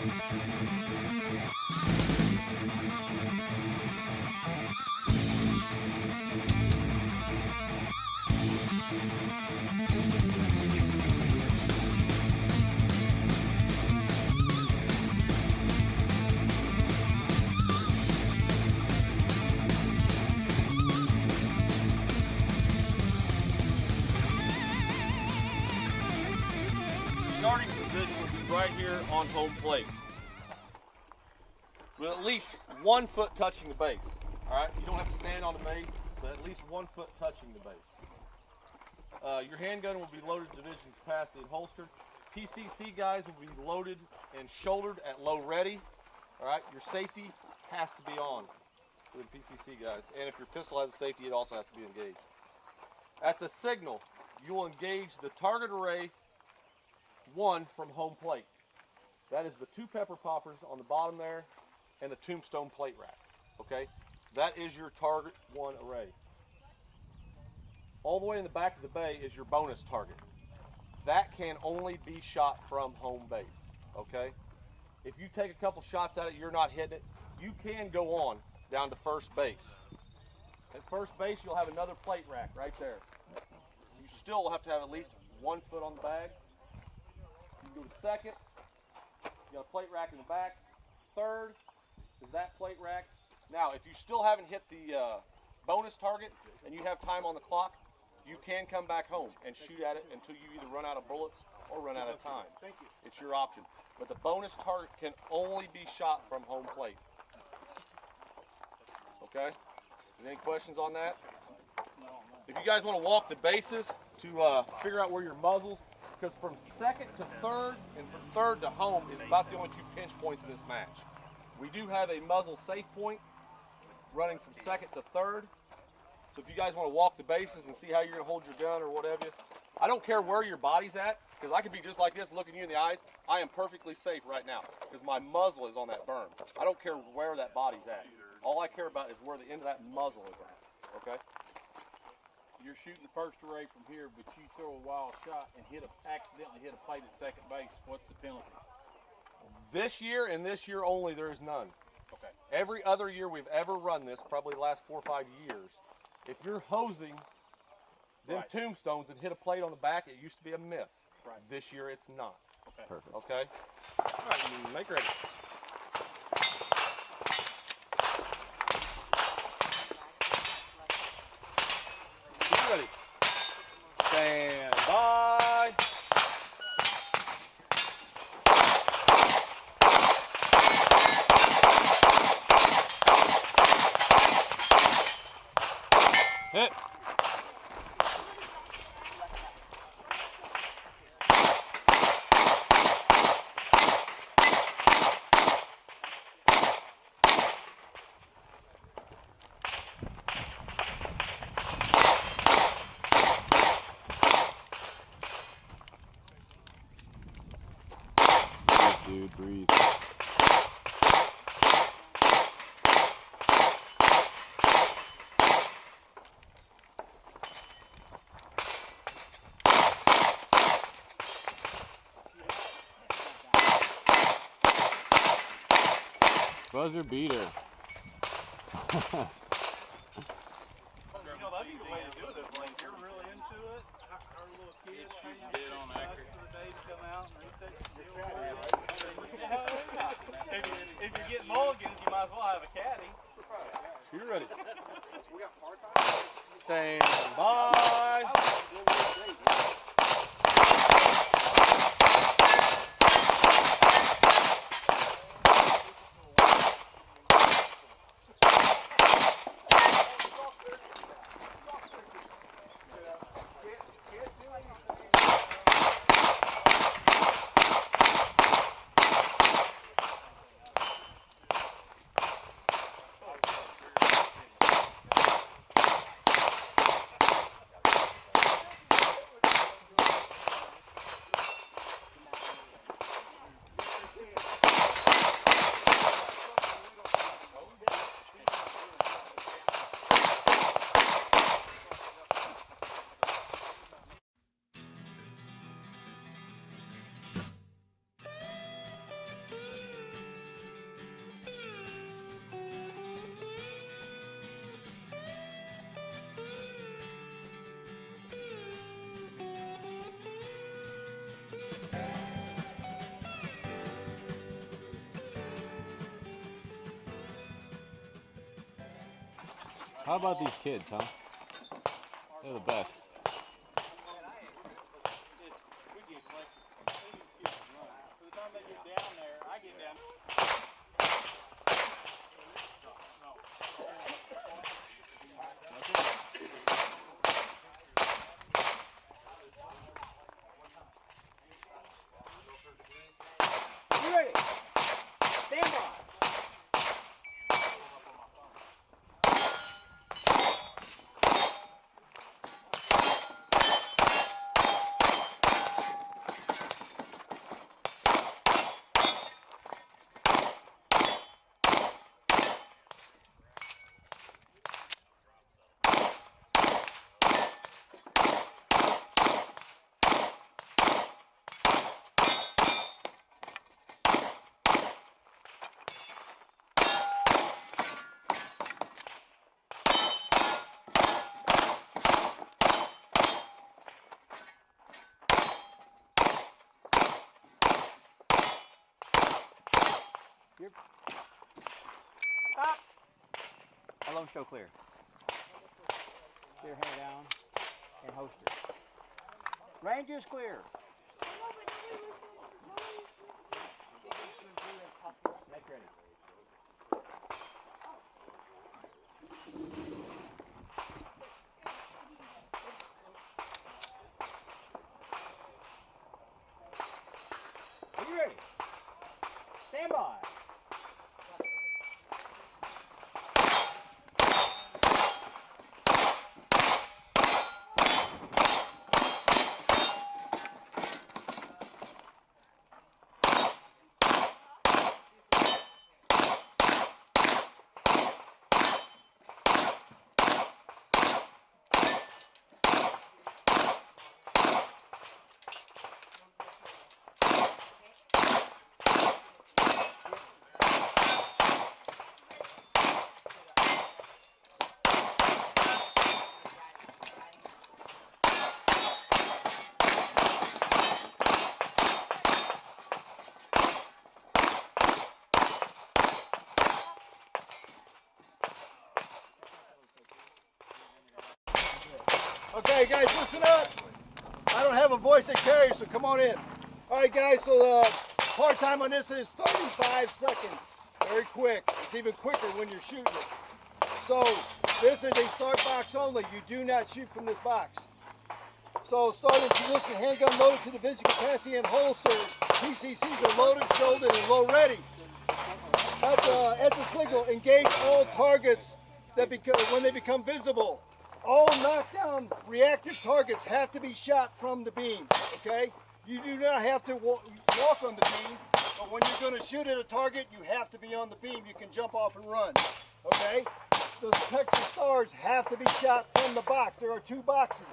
Starting position will be right here on home plate, with at least 1 foot touching the base. All right, you don't have to stand on the base, but at least 1 foot touching the base. Your handgun will be loaded to division capacity and holstered. PCC guys will be loaded and shouldered at low ready. All right, your safety has to be on with PCC guys, and if your pistol has a safety, it also has to be engaged. At the signal, you will engage the target array 1 from home plate. That is the 2 pepper poppers on the bottom there and the tombstone plate rack. Okay, that is your target 1 array. All the way in the back of the bay is your bonus target. That can only be shot from home base. Okay, if you take a couple shots at it, you're not hitting it, you can go on down to first base. At first base, you'll have another plate rack right there. You still will have to have at least 1 foot on the bag. You can go to second, you got a plate rack in the back. Third is that plate rack. Now, if you still haven't hit the bonus target and you have time on the clock, you can come back home and shoot at it until you either run out of bullets or run out of time. Thank you. It's your option. But the bonus target can only be shot from home plate. Okay? Any questions on that? If you guys want to walk the bases to figure out where your muzzle, because from second to third and from third to home is about the only 2 pinch points in this match. We do have a muzzle safe point running from second to third. So if you guys want to walk the bases and see how you're going to hold your gun or whatever, I don't care where your body's at, because I could be just like this looking you in the eyes. I am perfectly safe right now because my muzzle is on that berm. I don't care where that body's at. All I care about is where the end of that muzzle is at. Okay? You're shooting the first array from here, but you throw a wild shot and accidentally hit a plate at second base. What's the penalty? This year and this year only, there is none. Okay. Every other year we've ever run this, probably the last 4 or 5 years, if you're hosing them tombstones and hit a plate on the back, it used to be a miss. Right. This year it's not. Okay. Perfect. Okay? All right, make ready. Get ready. Stand by. Hit. Dude, breathe. Buzzer beater. You know, that'd be the way to do it. If like you're really into it, our little kids get on accurate for the day to come out and reset the deal. If you're getting mulligans, you might as well have a caddy. You're ready. Stand by. How about these kids, huh? They're the best. By the time they get down there, I get down. You ready? Stand by. Stop. Alarm show clear. Clear, hand down, and holster. Range is clear. Make ready. Are you ready? Stand by. Okay, guys, listen up. I don't have a voice that carries, so come on in. All right, guys, so the hard time on this is 35 seconds. Very quick. It's even quicker when you're shooting it. So this is a start box only. You do not shoot from this box. So start in position, handgun loaded to the visible capacity and holster. PCCs are loaded, shouldered, and low ready. At the signal, engage all targets that when they become visible. All knockdown reactive targets have to be shot from the beam, okay? You do not have to walk on the beam, but when you're going to shoot at a target, you have to be on the beam. You can jump off and run, okay? Those Texas stars have to be shot from the box. There are 2 boxes.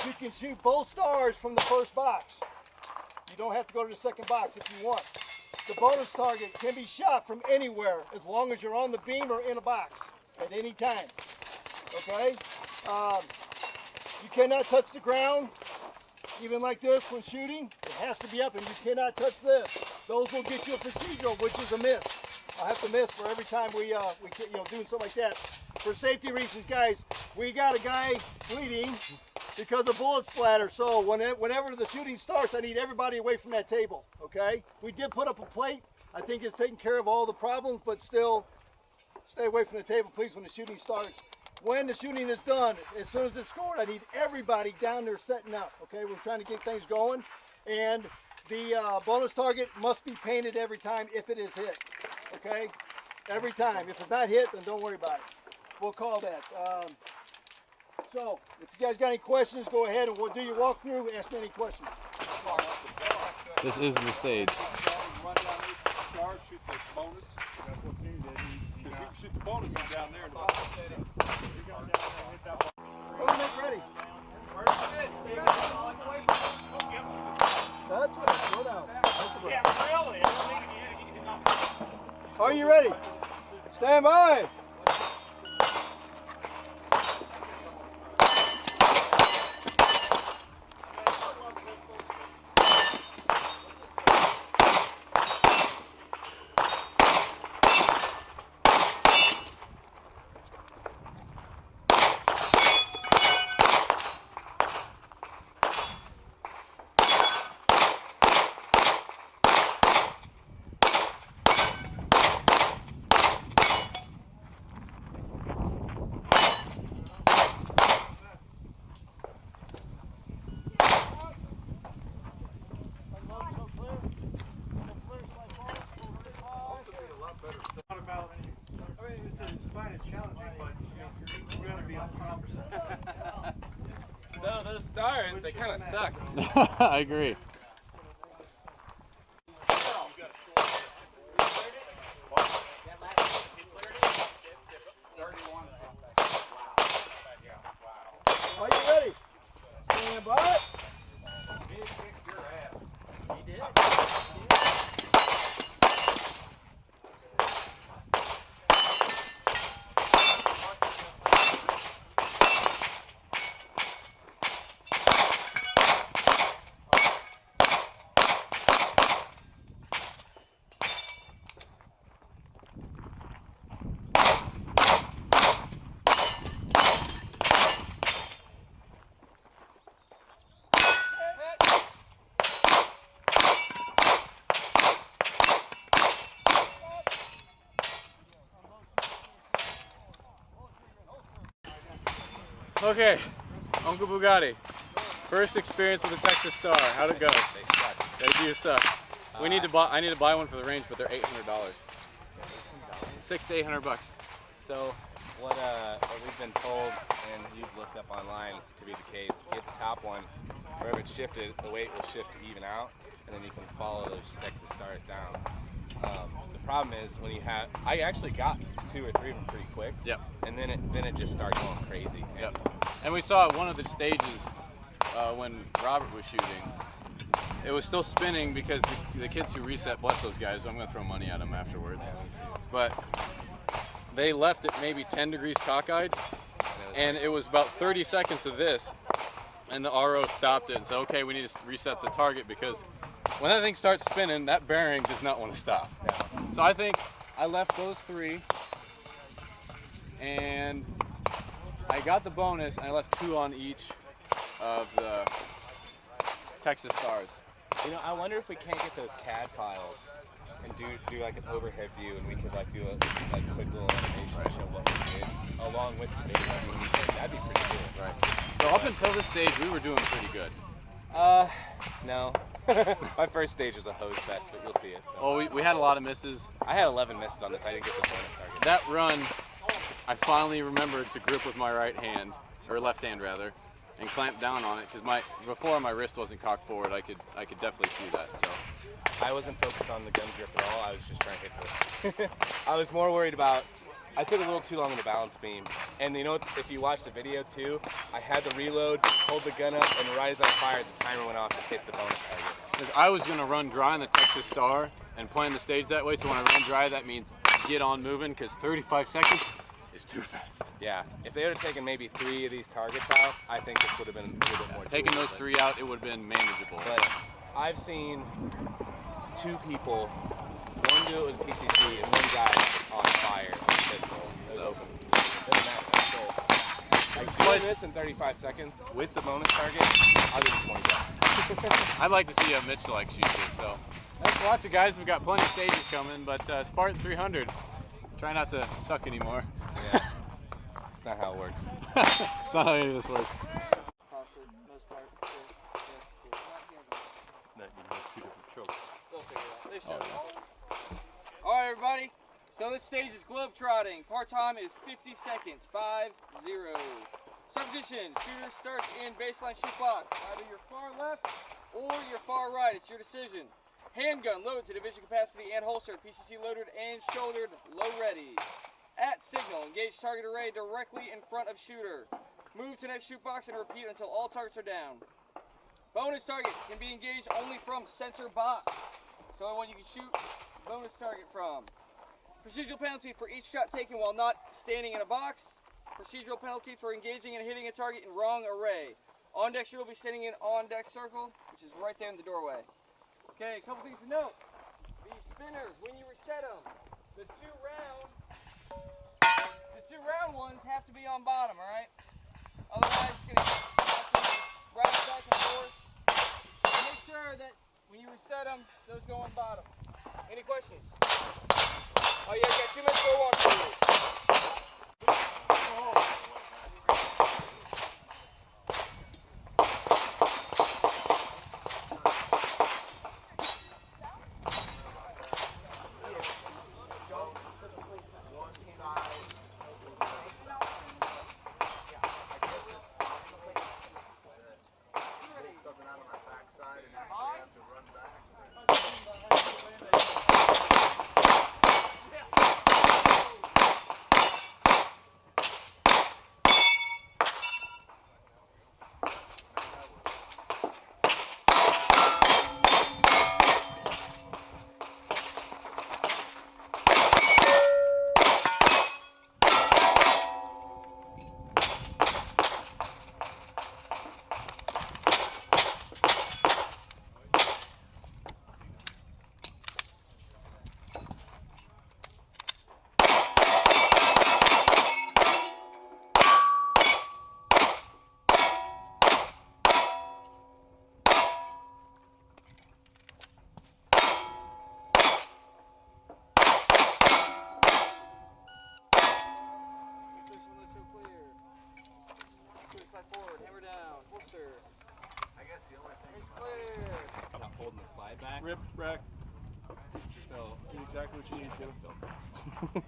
You can shoot both stars from the first box. You don't have to go to the second box if you want. The bonus target can be shot from anywhere as long as you're on the beam or in a box at any time. Okay? You cannot touch the ground, even like this when shooting. It has to be up, and you cannot touch this. Those will get you a procedural, which is a miss. I have to miss for every time we doing something like that. For safety reasons, guys, we got a guy bleeding because of bullet splatter. So whenever the shooting starts, I need everybody away from that table. Okay? We did put up a plate. I think it's taking care of all the problems, but still, stay away from the table, please, when the shooting starts. When the shooting is done, as soon as it's scored, I need everybody down there setting up, okay? We're trying to get things going, and the bonus target must be painted every time if it is hit, okay? Every time. If it's not hit, then don't worry about it. We'll call that. So, if you guys got any questions, go ahead and we'll do your walkthrough. Ask me any questions. This is the stage. Run down each star, shoot the bonus. That's what you did. You can shoot the bonus down there. And Make ready. That's right. Slow down. Are you ready? Stand by. So those stars, they kind of suck. I agree. Are you ready? Stand by. Okay, Uncle Bugatti. First experience with the Texas Star. How'd it go? They suck. They do suck. We need to buy. I need to buy one for the range, but they're $800. $600 to $800. So what we've been told, and you've looked up online to be the case, get the top one, wherever it's shifted, the weight will shift to even out, and then you can follow those Texas Stars down. The problem is when you have, I actually got 2 or 3 of them pretty quick. Yep. And then it just started going crazy. And Yep. And we saw at one of the stages when Robert was shooting. It was still spinning because the kids who reset, bless those guys, I'm going to throw money at them afterwards. But they left it maybe 10 degrees cockeyed, and it was about 30 seconds of this, and the RO stopped it and said, okay, we need to reset the target, because when that thing starts spinning, that bearing does not want to stop. So I think I left those 3, and I got the bonus, and I left 2 on each of the Texas Stars. You know, I wonder if we can't get those CAD files and do like an overhead view, and we could like do a like quick little animation to show what we did along with the video. That'd be pretty cool. Right. So up until this stage, we were doing pretty good. No. My first stage was a hose fest, but you'll see it. So. Well, we had a lot of misses. I had 11 misses on this. I didn't get the bonus target. That run, I finally remembered to grip with my right hand, or left hand rather, and clamp down on it, because before my wrist wasn't cocked forward. I could definitely see that. So I wasn't focused on the gun grip at all. I was just trying to hit the. I was more worried about. I took a little too long on the balance beam, and you know, if you watch the video too, I had the reload, hold the gun up, and right as I fired, the timer went off and hit the bonus target. because I was gonna run dry on the Texas Star and plan the stage that way. So when I run dry, that means get on moving, because 35 seconds is too fast. Yeah, if they would have taken maybe 3 of these targets out, I think this would have been a little bit more. Taking doable, those 3 out, it would have been manageable. But I've seen 2 people, one do it with PCC and one guy on fire with a pistol. It was open. Doesn't matter. So, like doing this in 35 seconds with the bonus target, I'll give you $20. I'd like to see a Mitchell-like shoot this. So thanks for watching, guys. We've got plenty of stages coming, but Spartan 300. Try not to suck anymore. Yeah, it's not how it works. It's not how any of this works. For the most part. No, you have 2 different chokes. They'll figure it out. They should. All right, everybody. So this stage is globetrotting. Part time is 50 seconds. 5-0. Subposition. Shooter starts in baseline shoot box. Either your far left or your far right. It's your decision. Handgun loaded to division capacity and holstered. PCC loaded and shouldered. Low ready. At signal, engage target array directly in front of shooter. Move to next shoot box and repeat until all targets are down. Bonus target can be engaged only from center box. So when you can shoot bonus target from. Procedural penalty for each shot taken while not standing in a box. Procedural penalty for engaging and hitting a target in wrong array. On deck shooter will be standing in on deck circle, which is right there in the doorway. Okay, a couple things to note. The spinners, when you reset them, the two round ones have to be on bottom, all right? Otherwise, it's gonna right back and forth. Make sure that when you reset them, those go on bottom. Any questions? Oh yeah, you got 2 minutes for a walkthrough. Not holding the slide back. Rip rack. So Exactly what you need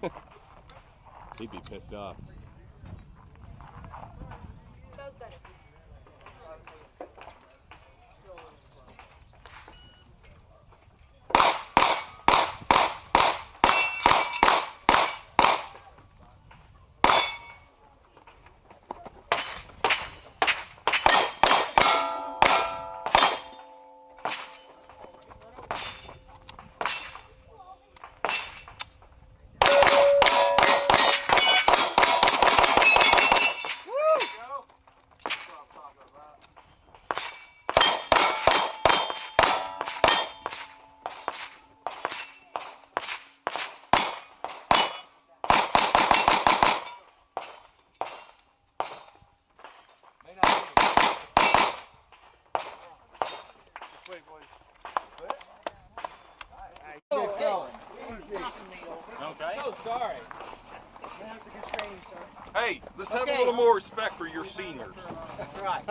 to. he'd be pissed off. Okay. So sorry. Hey, let's have Okay. a little more respect for your seniors. That's right.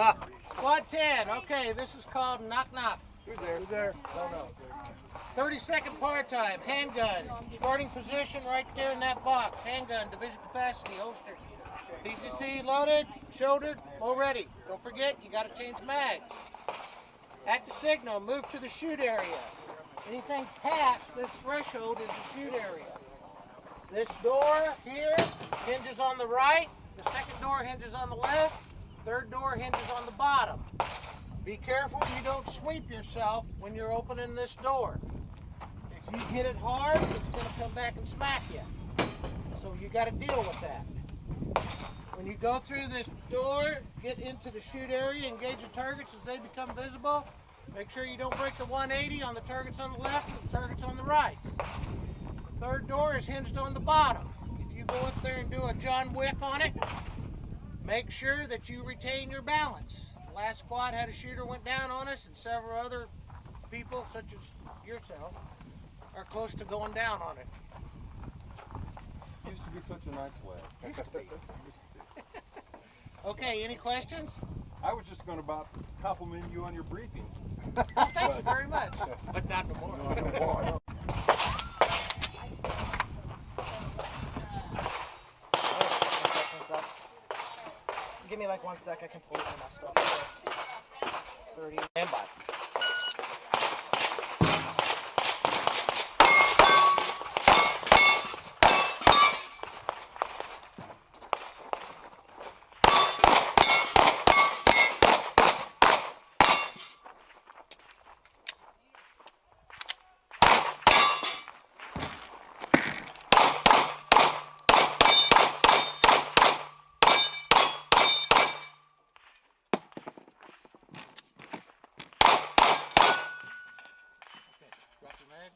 Squad 10. Okay, this is called knock knock. Who's there? Who's there? Don't know. 30-second par time. Handgun. Starting position right there in that box. Handgun. Division capacity. Holstered. PCC loaded. Shouldered. Low ready. Don't forget, you got to change mags. At the signal, move to the shoot area. Anything past this threshold is the shoot area. This door here hinges on the right. The second door hinges on the left. Third door hinges on the bottom. Be careful you don't sweep yourself when you're opening this door. If you hit it hard, it's going to come back and smack you. So you got to deal with that. When you go through this door, get into the shoot area, engage the targets as they become visible. Make sure you don't break the 180 on the targets on the left and the targets on the right. The third door is hinged on the bottom. If you go up there and do a John Wick on it, make sure that you retain your balance. The last squad had a shooter went down on us, and several other people, such as yourself, are close to going down on it. Used to be such a nice lad. Used to be. Okay, any questions? I was just going to about compliment you on your briefing. Thank you very much. But not no more. Give me like 1 sec, I can pull it in my stuff. 30. Stand by. Drop your mag.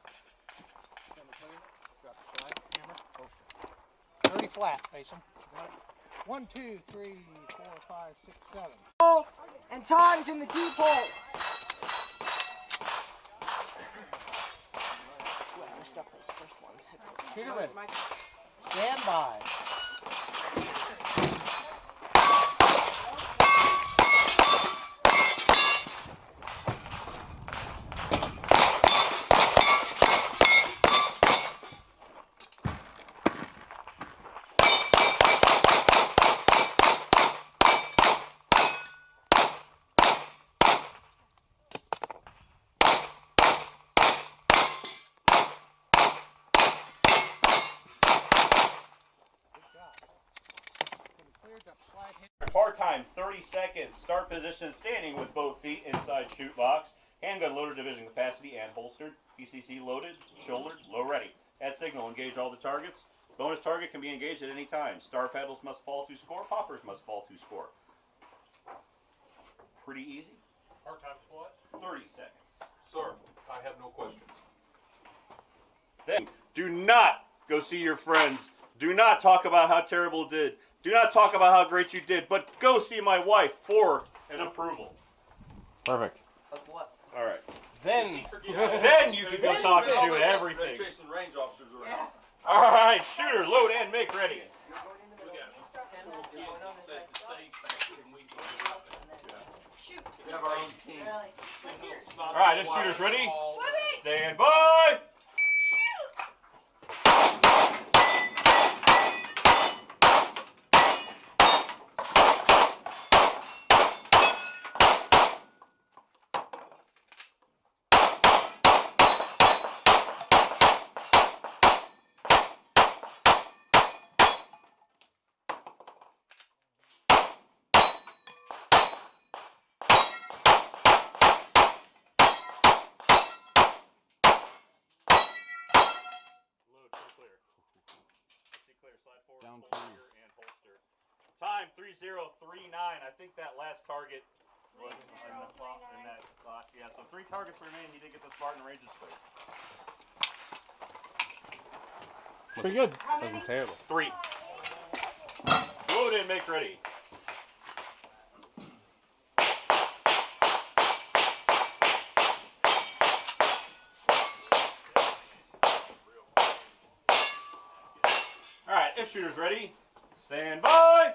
Camera clear. Drop the slide. Camera. Holster. 30 flat. Face them. Got it. 1, 2, 3, 4, 5, 6, 7. And time's in the deep hole. I messed up those first ones. Shooter ready. Stand by. Par time, 30 seconds. Start position standing with both feet inside chute box. Handgun loaded, division capacity, and holstered. PCC loaded, shouldered, low ready. At signal, engage all the targets. Bonus target can be engaged at any time. Star paddles must fall to score. Poppers must fall to score. Pretty easy. Part time what? 30 seconds. Sir, I have no questions. Then, do not go see your friends. Do not talk about how terrible it did. Do not talk about how great you did, but go see my wife for an approval. Perfect. Of what? All right. Then Then you can go talk to everything. Chasing range officers around. All right, shooter, load and make ready. We have our own team. All right, if shooters ready, stand by. Down Pull here and holster. Time 3039. I think that last target was in that box. Yeah, so 3 targets remain. He did get the Spartan ranges clear. Pretty good. Wasn't terrible. 3. Load and make ready. All right, if shooters ready, stand by.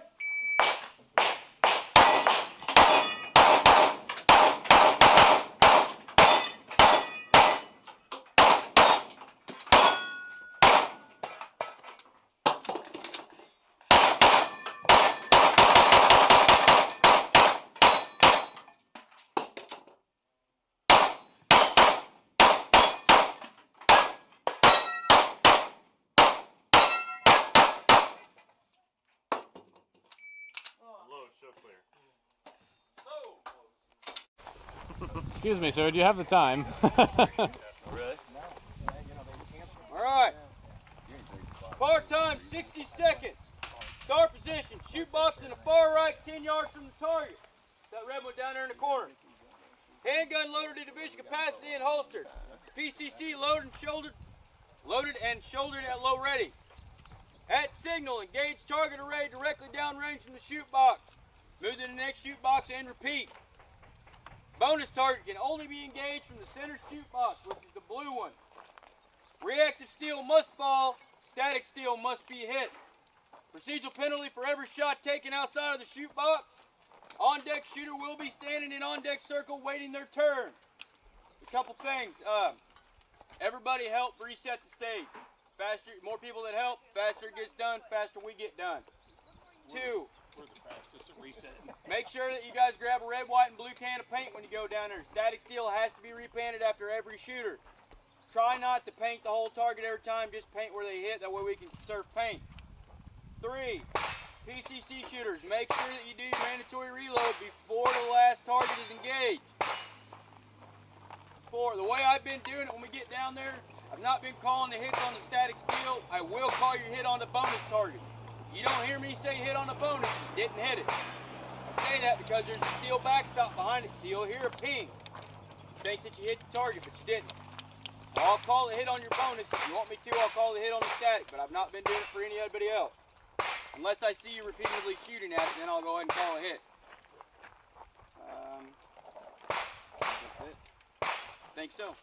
Load, show clear. Excuse me, sir. Do you have the time? Really? All right. Bar time, 60 seconds. Start position, shoot box in the far right, 10 yards from the target. That red one down there in the corner. Handgun loaded to division capacity and holstered. PCC loaded and shouldered at low ready. At signal, engage target array directly downrange from the shoot box. Move to the next shoot box and repeat. Bonus target can only be engaged from the center shoot box, which is the blue one. Reactive steel must fall, static steel must be hit. Procedural penalty for every shot taken outside of the shoot box. On deck shooter will be standing in on deck circle waiting their turn. A couple things. Everybody help reset the stage. Faster, more people that help, faster it gets done, faster we get done. 2, We're the fastest at resetting. make sure that you guys grab a red, white, and blue can of paint when you go down there. Static steel has to be repainted after every shooter. Try not to paint the whole target every time, just paint where they hit, that way we can conserve paint. 3, PCC shooters, make sure that you do your mandatory reload before the last target is engaged. 4, the way I've been doing it when we get down there, I've not been calling the hits on the static steel. I will call your hit on the bonus target. You don't hear me say hit on the bonus, you didn't hit it. I say that because there's a steel backstop behind it, so you'll hear a ping. Think that you hit the target, but you didn't. I'll call the hit on your bonus. If you want me to, I'll call the hit on the static, but I've not been doing it for anybody else. Unless I see you repeatedly shooting at it, then I'll go ahead and call a hit. That's it. I think so.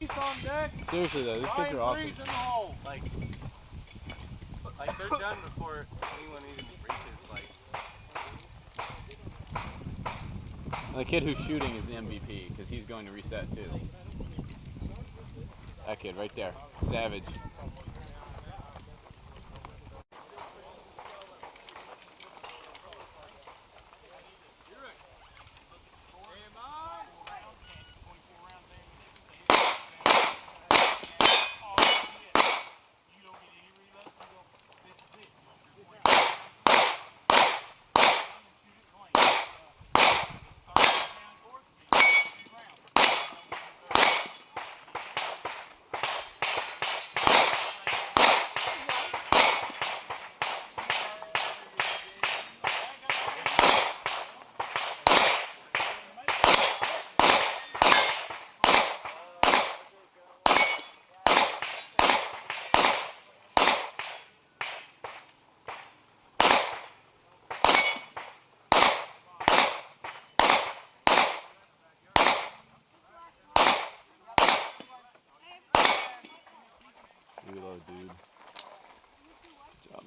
On deck. Seriously though, these kids are awesome. In the hole. Like they're done before anyone even reaches The kid who's shooting is the MVP because he's going to reset too. That kid right there, savage. Reload, dude. Good job.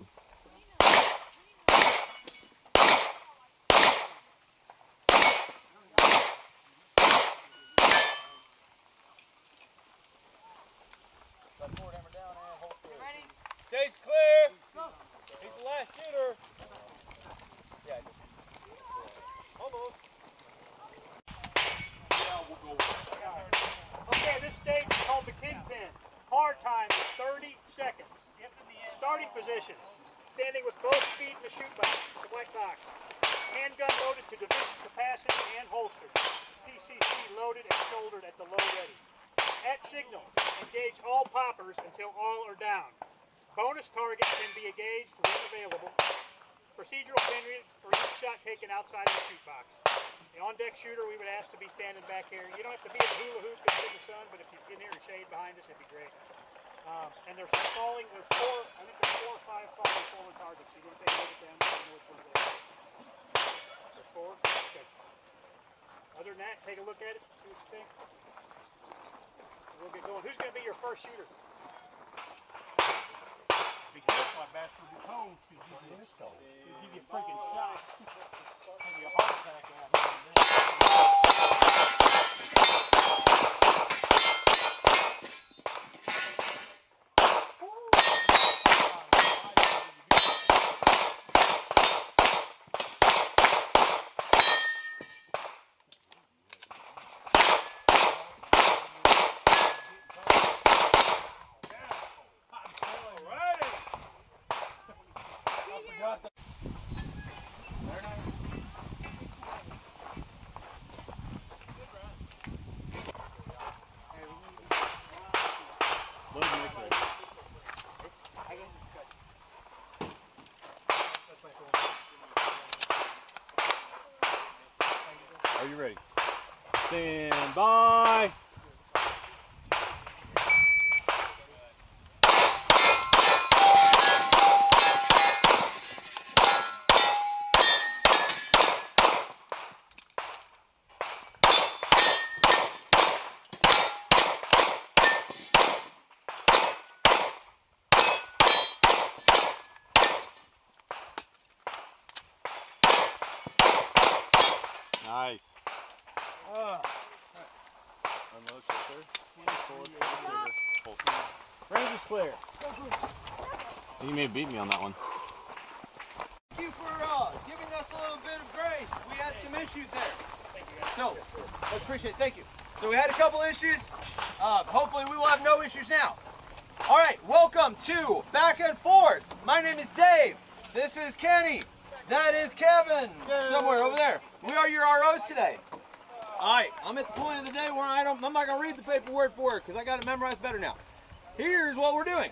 Stage clear. He's the last shooter. Yeah. Almost. Okay, this stage is called the Kingpin. Hard time is 30 seconds. Starting position, standing with both feet in the shoot box, the white box. Handgun loaded to division capacity and holstered. PCC loaded and shouldered at the low ready. At signal, engage all poppers until all are down. Bonus target can be engaged when available. Procedural period for each shot taken outside of the shoot box. The on-deck shooter we would ask to be standing back here. You don't have to be in the hula hoop in the sun, but if you get near the shade behind us, it'd be great. And there's four, I think there's 4 or 5 falling forward targets. So you want to take a look at them and know which ones they are. There's 4? Okay. Other than that, take a look at it, see what you think. We'll get going. Who's going to be your first shooter? Be careful, my bastard will be cold. He'll give you a freaking shot. Give you a heart attack out here. Are you ready? Stand by. Nice. Range is clear. You may beat me on that one. Thank you for giving us a little bit of grace. We had some issues there. So, let's appreciate it. Thank you. So we had a couple issues. Hopefully we will have no issues now. All right, welcome to Back and Forth. My name is Dave. This is Kenny. That is Kevin. Somewhere over there. We are your ROs today. All right, I'm at the point of the day where I'm not going to read the paper word for word because I got it memorized better now. Here's what we're doing.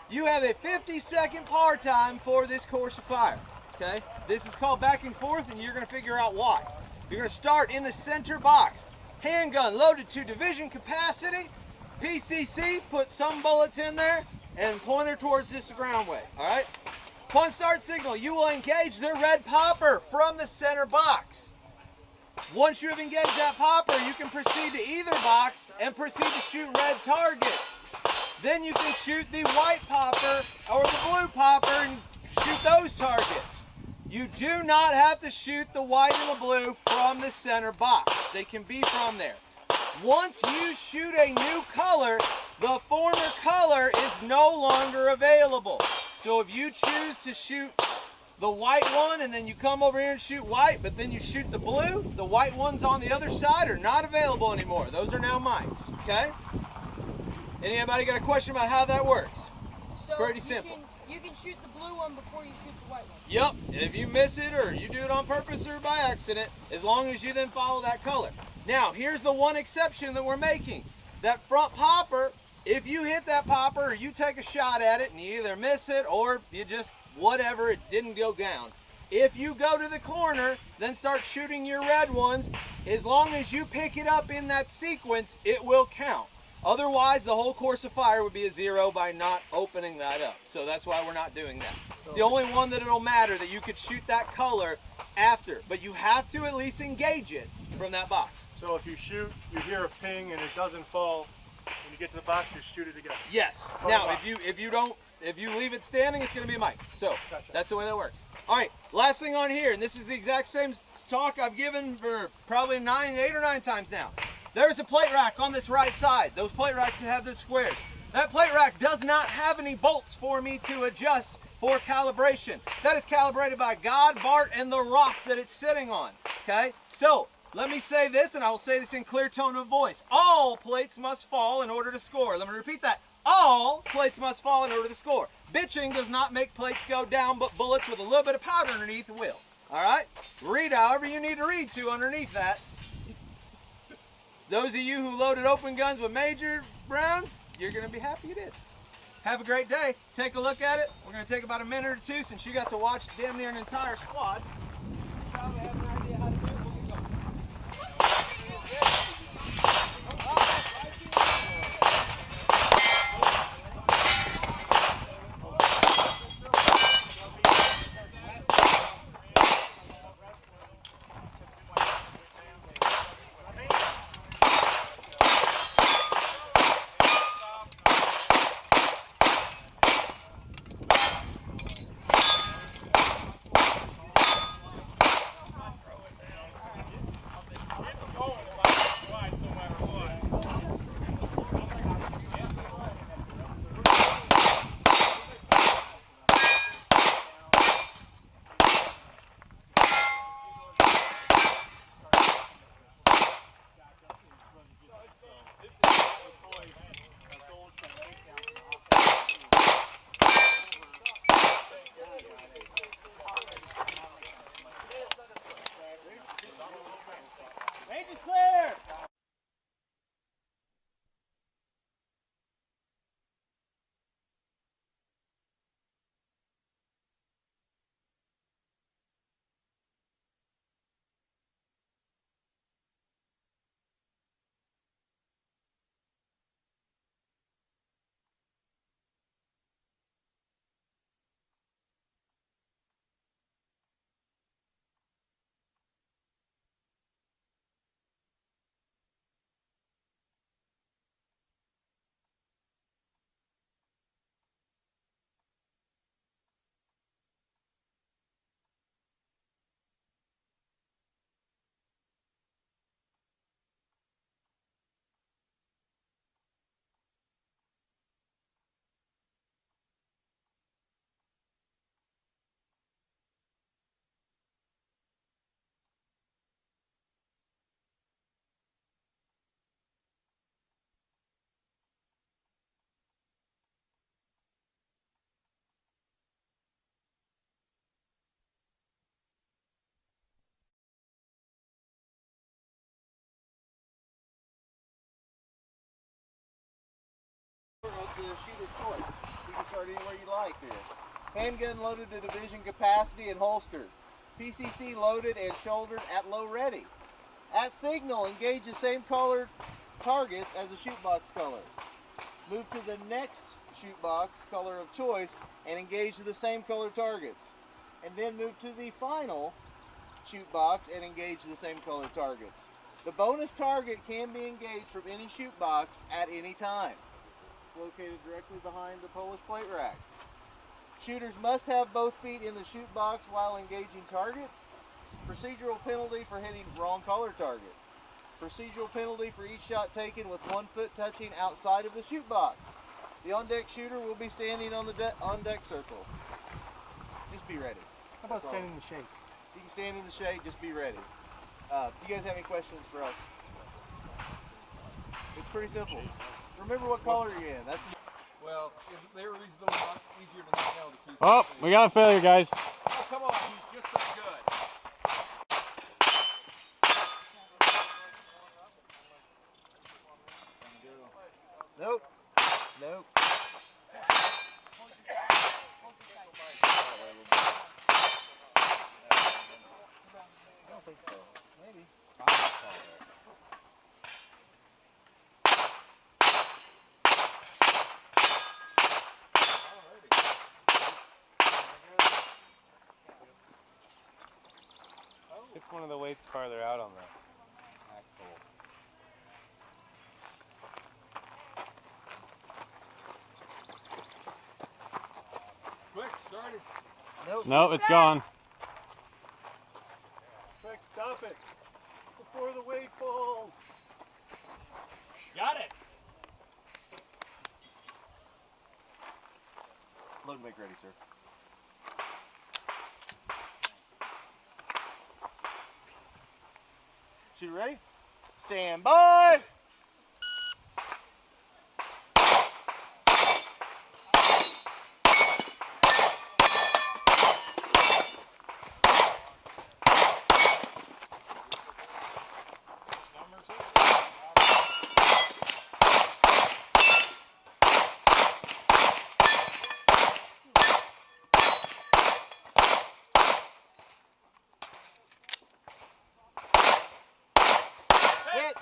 You have a 50-second par time for this course of fire, okay? This is called Back and Forth, and you're going to figure out why. You're going to start in the center box. Handgun loaded to division capacity. PCC, put some bullets in there, and pointer towards this ground way, all right? Upon start signal, you will engage the red popper from the center box. Once you have engaged that popper, you can proceed to either box and proceed to shoot red targets. Then you can shoot the white popper or the blue popper and shoot those targets. You do not have to shoot the white and the blue from the center box. They can be from there. Once you shoot a new color, the former color is no longer available. So if you choose to shoot the white one and then you come over here and shoot white, but then you shoot the blue, the white ones on the other side are not available anymore. Those are now mics, okay? Anybody got a question about how that works? So pretty simple. You can shoot the blue one before you shoot the white one. Yep, if you miss it or you do it on purpose or by accident, as long as you then follow that color. Now, here's the one exception that we're making. That front popper, if you hit that popper or you take a shot at it and you either miss it or you just whatever, it didn't go down. If you go to the corner, then start shooting your red ones, as long as you pick it up in that sequence, it will count. Otherwise, the whole course of fire would be a 0 by not opening that up. So that's why we're not doing that. It's the only one that it'll matter that you could shoot that color after, but you have to at least engage it from that box. So if you shoot, you hear a ping and it doesn't fall, when you get to the box, you shoot it again. Yes. Now, if you leave it standing, it's going to be a mic. So that's the way that works. All right. Last thing on here, and this is the exact same talk I've given for probably 8 or 9 times now. There's a plate rack on this right side. Those plate racks have those squares. That plate rack does not have any bolts for me to adjust for calibration. That is calibrated by God, Bart, and the rock that it's sitting on, okay? So, let me say this, and I will say this in clear tone of voice. All plates must fall in order to score. Let me repeat that. All plates must fall in order to score. Bitching does not make plates go down, but bullets with a little bit of powder underneath will. All right? Read however you need to read to underneath that. Those of you who loaded open guns with major rounds, you're going to be happy you did. Have a great day. Take a look at it. We're going to take about a minute or two since you got to watch damn near an entire squad. You probably have an idea how to do it. We can go. Range is clear! Of the shooter's choice. You can start anywhere you like this. Handgun loaded to division capacity and holstered. PCC loaded and shouldered at low ready. At signal, engage the same color targets as the shoot box color. Move to the next shoot box color of choice and engage the same color targets. And then move to the final shoot box and engage the same color targets. The bonus target can be engaged from any shoot box at any time. Located directly behind the Polish plate rack. Shooters must have both feet in the shoot box while engaging targets. Procedural penalty for hitting wrong color target. Procedural penalty for each shot taken with 1 foot touching outside of the shoot box. The on-deck shooter will be standing on the on-deck circle. Just be ready. How about standing in the shade? You can stand in the shade, just be ready. Do you guys have any questions for us? It's pretty simple. Remember what color you're in. That's Well, if they were these little lot easier to nail the piece. Oh, we got a failure, guys. Oh, come on, he's just so good. nope. Nope. I don't think so. Maybe. Pick one of the weights farther out on the axle. Quick, start it. Nope. No, it's gone. Quick, stop it. Before the weight falls. Load and make ready, sir. Shooter ready? Stand by. Hit.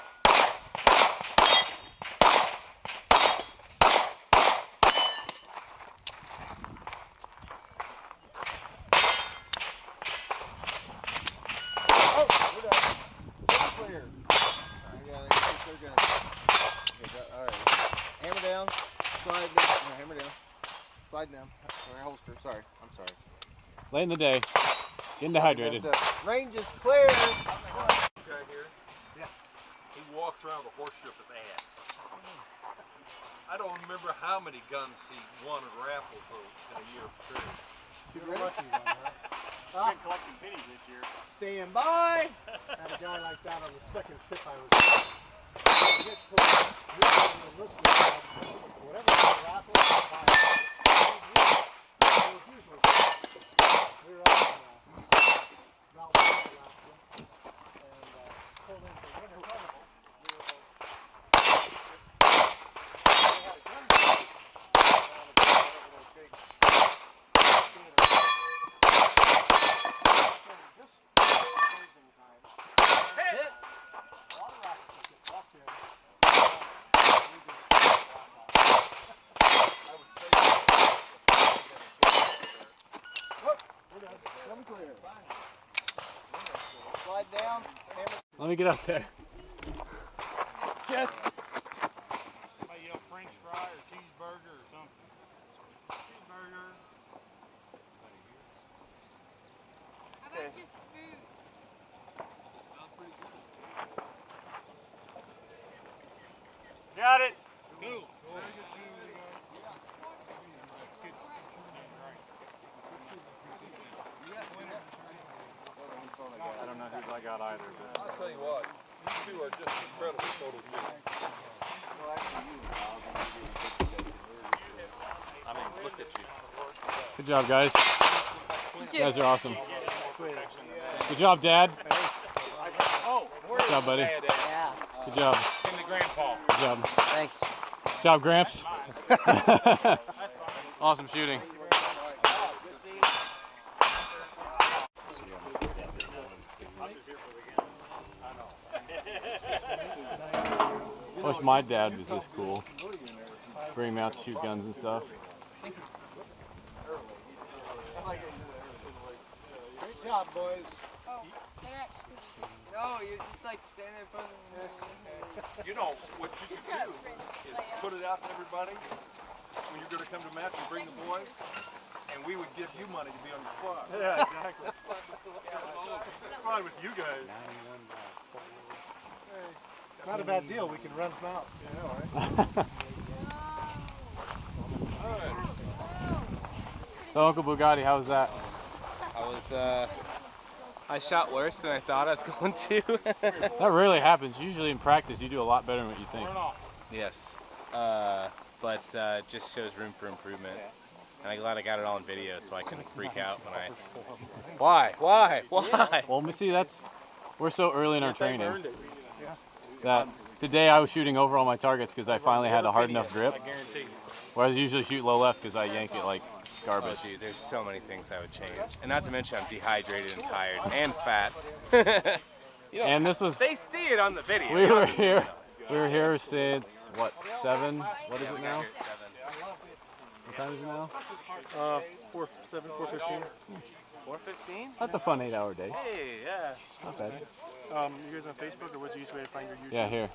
Oh, we're done. Clear. They're good. Okay, all right. Hammer down. Slide down. No, hammer down. Slide down. Or holster. Sorry. I'm sorry. Late in the day. Getting dehydrated. Range is clear. Guy here. Yeah. He walks around with a horseshoe up his ass. I don't remember how many guns he won at raffles in a year of experience. You're lucky one, huh? I've been collecting pennies this year. Stand by. I had a guy like that on the second trip I was whatever the raffle was usually we were up in Mount Alaska and pulled into the winter carnival. We were we had a gun show down at big theater. Just closing time. Hit. A lot of raffles just walked in. We're done. Come clear. Slide down. Hammer. Let me get up there. Just. Somebody yell French fry or cheeseburger or something. Cheeseburger. How about just food? Sounds pretty good. Got it. Cool. Very good shooting, you guys. Good. I don't know who I got either, but I'll tell you what, you two are just incredible photo people. I mean, look at you. Good job, guys. You You too. guys are awesome. Good job, Dad. Oh, Good job, buddy. Yeah. Good job. in the grandpa. Good job. Thanks. Good job, Gramps. Awesome shooting. Wish my dad was this cool. Bring me out to shoot guns and stuff. Great job, boys. Oh, that's No, you're just like standing in front of You know, what you could do is put it out to everybody when you're going to come to match and bring the boys, and we would give you money to be on the squad. Yeah, exactly. It's fine with you guys. Not a bad deal. We can run them out. You know, right? So, Uncle Bugatti, how was that? I shot worse than I thought I was going to. That rarely happens. Usually in practice, you do a lot better than what you think. Yes, but just shows room for improvement. And I'm glad I got it all on video so I couldn't freak out when I. Why? Well, let me see. We're so early in our training that today I was shooting over all my targets because I finally had a hard enough grip. Whereas I usually shoot low left because I yank it like garbage. Oh, dude, there's so many things I would change, and not to mention I'm dehydrated and tired and fat. And this was. They see it on the video. We were here. We were here since what, 7? What is it now? What time is it now? 4:07, 4:15. 4:15. That's a fun 8-hour day. Hey, yeah. Not bad. You guys on Facebook or what's the easiest way to find your YouTube? Yeah, here.